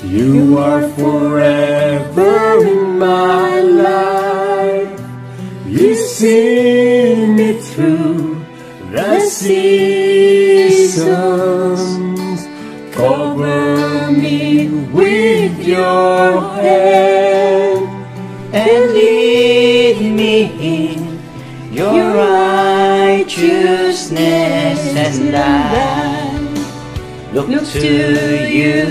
You are forever in my life. You see me through the seasons. Cover me with your hand and lead me in your righteousness, and I look to you,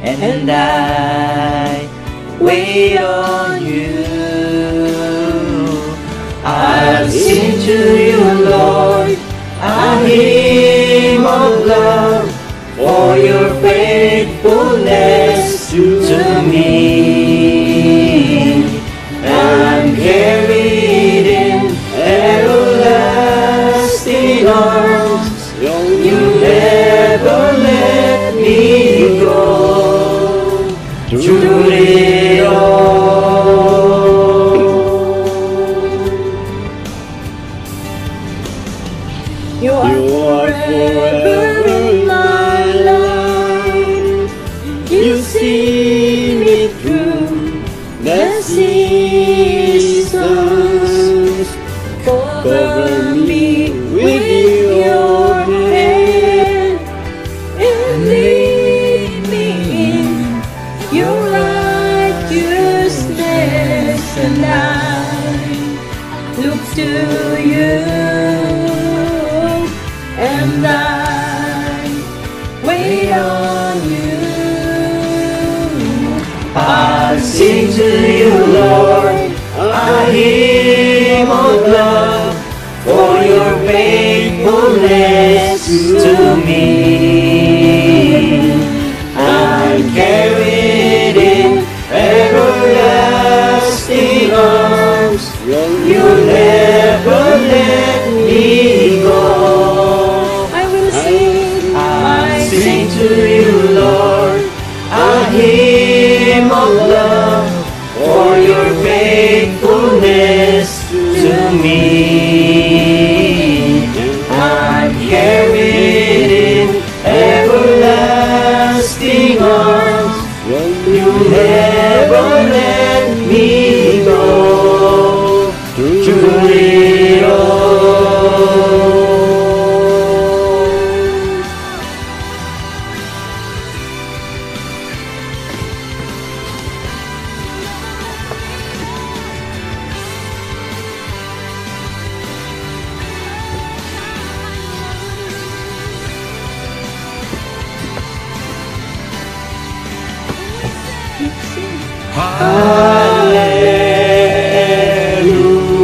and I wait on you. I'll sing to you, Lord, a hymn of love for your faithfulness to me. I'm carried in everlasting arms. You never let me go through it all. You are forever in my life. You see me through the seasons. Cover me with your hand and lead me in your righteousness, and I look to you, and I wait on you. I'll sing to you, Lord, a hymn of love for your faithfulness to me. I'm carried in everlasting arms. You'll never let me go. I sing to you, Lord, a hymn of love for your faithfulness to me. I'm carried in everlasting arms. You never let me go through it all.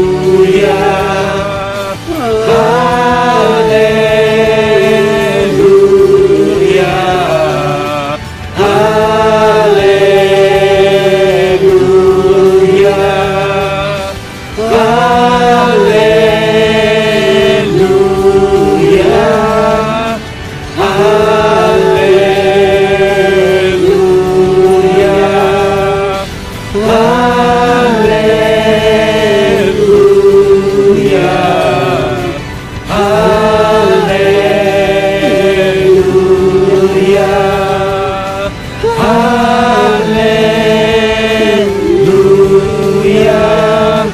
Hallelujah, hallelujah, hallelujah, hallelujah,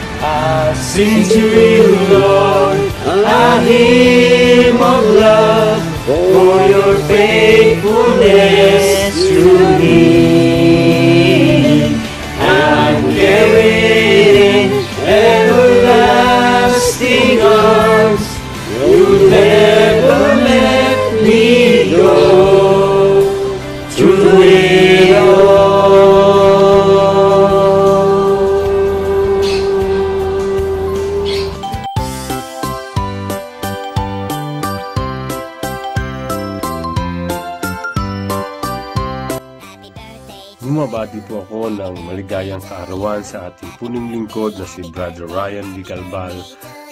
sing to you, Lord, a hymn of love for your faithfulness to me. I'm carried in everlasting arms. You never let me go through it all. Bumabati po ako ng maligayang kaarawan sa ating punong lingkod na si Brother Ryan Ligalbal.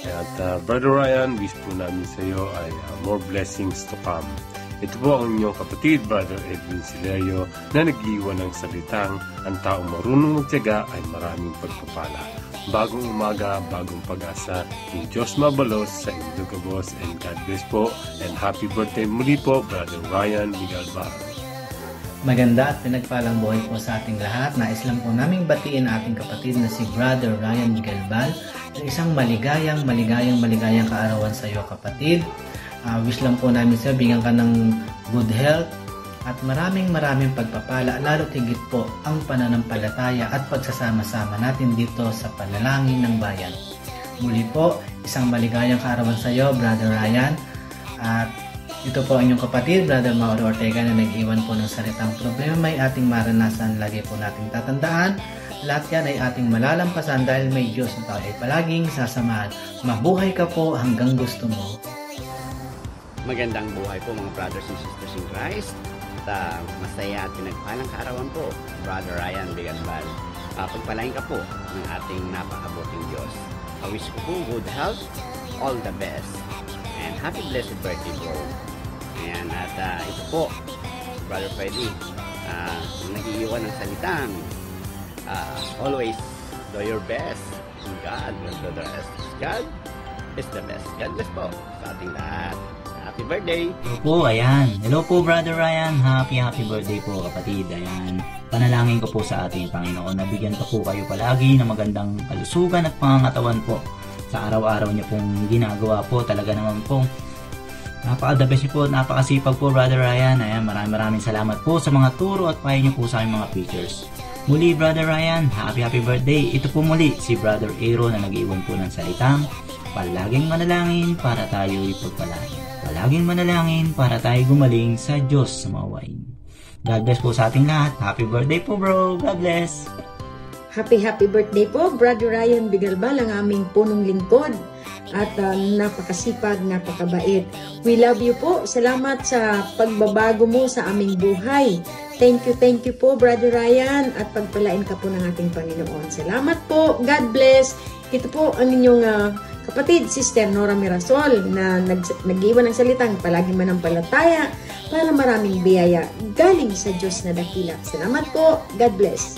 At Brother Ryan, wish po namin sa iyo ay more blessings to come. Ito po ang inyong kapatid, Brother Edwin Silerio, na nag-iwan ng salitang, ang taong marunong magtiyaga ay maraming pagpapala. Bagong umaga, bagong pag-asa, yung Diyos mabalos sa inyong kabos, and God bless po, and happy birthday muli po, Brother Ryan Ligalbal. Maganda at pinagpalang buhay po sa ating lahat. Nais lang po naming batiin ating kapatid na si Brother Ryan Galbal ng isang maligayang kaarawan sa iyo, kapatid. Wish lang po namin sa bigyan ka ng good health at maraming pagpapala, lalo tigit po ang pananampalataya at pagsasama-sama natin dito sa panalangin ng bayan. Muli po, isang maligayang kaarawan sa iyo, Brother Ryan. At ito po ang inyong kapatid, Brother Mauro Ortega, na nag-iwan po ng salitang problema may ating maranasan. Lagi po nating tatandaan, lahat yan ay ating malalampasan dahil may Diyos na tayo ay palaging sasamahan. Mabuhay ka po hanggang gusto mo. Magandang buhay po mga brothers and sisters in Christ. At masaya at pinagpalang kaarawan po, Brother Ryan Galbal. Pagpalain ka po ng ating napakabuting Diyos. I wish ko po good health, all the best, and happy blessed birthday, bro. Ayan, at ito po, Brother Freddy, nag-iiwan ng salitang, always do your best, and God will do the rest. God is the best. God bless po sa ating lahat. Happy birthday! Hello po, ayan. Hello po, Brother Ryan. Happy birthday po, kapatid. Ayan. Panalangin ko po sa ating Panginoon na bigyan pa po kayo palagi ng magandang kalusugan at pangangatawan po sa araw-araw niyo pong ginagawa po. Talaga naman po, napaka-the best niyo po, napakasipag po, Brother Ryan. Ayan, maraming salamat po sa mga turo at payo niyo po sa aming mga pictures. Muli, Brother Ryan, happy birthday. Ito po muli si Brother Aaron na nag-iwan po ng salitang, palaging manalangin para tayo ipagpalain. Palaging manalangin para tayo gumaling sa Diyos sa mawain. God bless po sa ating lahat. Happy birthday po, bro. God bless. Happy birthday po, Brother Ryan Galbal, ang aming punong lingkod. At napakasipag, napakabait. We love you po. Salamat sa pagbabago mo sa aming buhay. Thank you po, Brother Ryan. At pagpalain ka po ng ating Panginoon. Salamat po. God bless. Ito po ang inyong kapatid, Sister Nora Mirasol, na nag-iwan ng salitang palaging manampalataya para maraming biyaya galing sa Diyos na dakila. Salamat po. God bless.